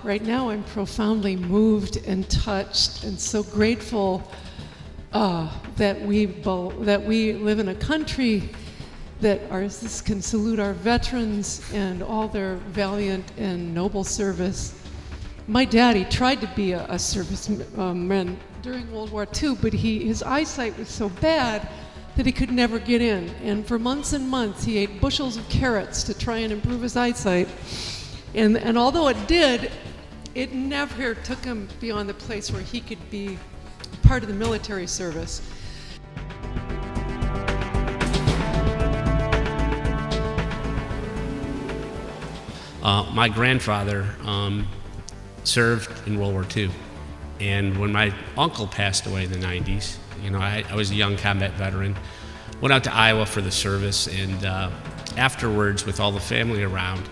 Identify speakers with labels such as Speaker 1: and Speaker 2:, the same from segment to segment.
Speaker 1: right now I'm profoundly moved and touched and so grateful that we live in a country that can salute our veterans and all their valiant and noble service. My daddy tried to be a serviceman during World War II, but his eyesight was so bad that he could never get in. And for months and months, he ate bushels of carrots to try and improve his eyesight. And although it did, it never took him beyond the place where he could be part of the military service.
Speaker 2: My grandfather served in World War II, and when my uncle passed away in the 90s, I was a young combat veteran, went out to Iowa for the service, and afterwards, with all the family around,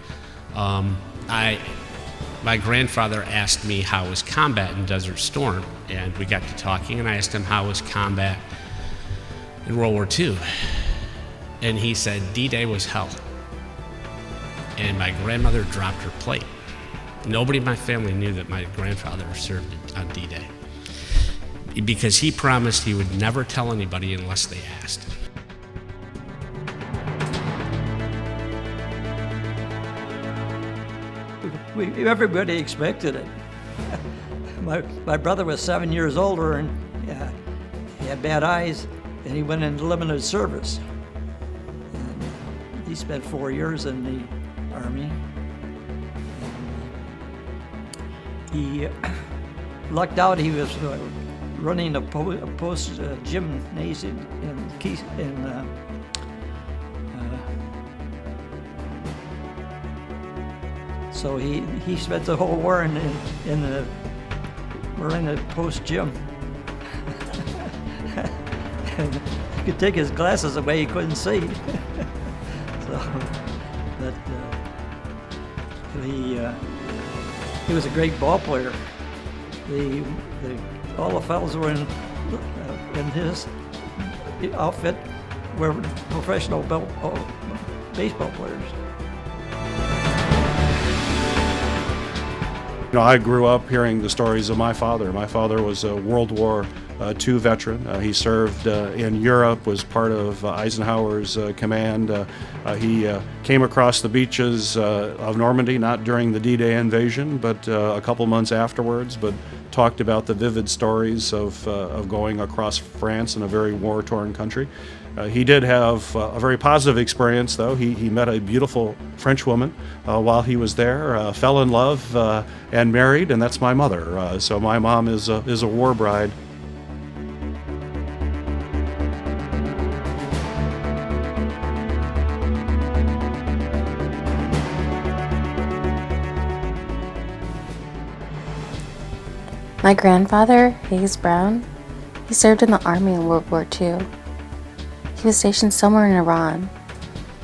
Speaker 2: my grandfather asked me how was combat in Desert Storm, and we got to talking, and I asked him how was combat in World War II, and he said D-Day was hell. And my grandmother dropped her plate. Nobody in my family knew that my grandfather served on D-Day, because he promised he would never tell anybody unless they asked.
Speaker 3: Everybody expected it. My brother was 7 years older, and he had bad eyes, and he went into limited service. And he spent 4 years in the Army. He lucked out. He was running a post gymnasium so he spent the whole war running a post gym. And he could take his glasses away; he couldn't see. He was a great ball player. All the fellows were in his outfit were professional baseball players.
Speaker 4: I grew up hearing the stories of my father. My father was a World War II veteran. He served in Europe, was part of Eisenhower's command. He came across the beaches of Normandy, not during the D-Day invasion, but a couple months afterwards, but talked about the vivid stories of going across France in a very war-torn country. He did have a very positive experience, though. He met a beautiful French woman while he was there, fell in love, and married, and that's my mother. So my mom is a war bride.
Speaker 5: My grandfather, Hayes Brown, he served in the Army in World War II. He was stationed somewhere in Iran.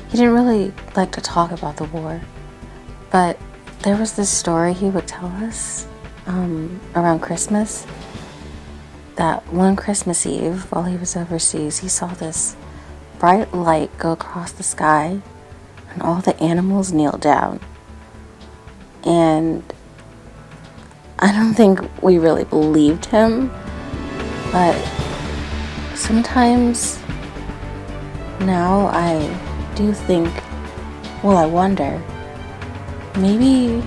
Speaker 5: He didn't really like to talk about the war, but there was this story he would tell us around Christmas, that one Christmas Eve while he was overseas, he saw this bright light go across the sky and all the animals kneeled down. And I don't think we really believed him, but sometimes now I do think, I wonder, maybe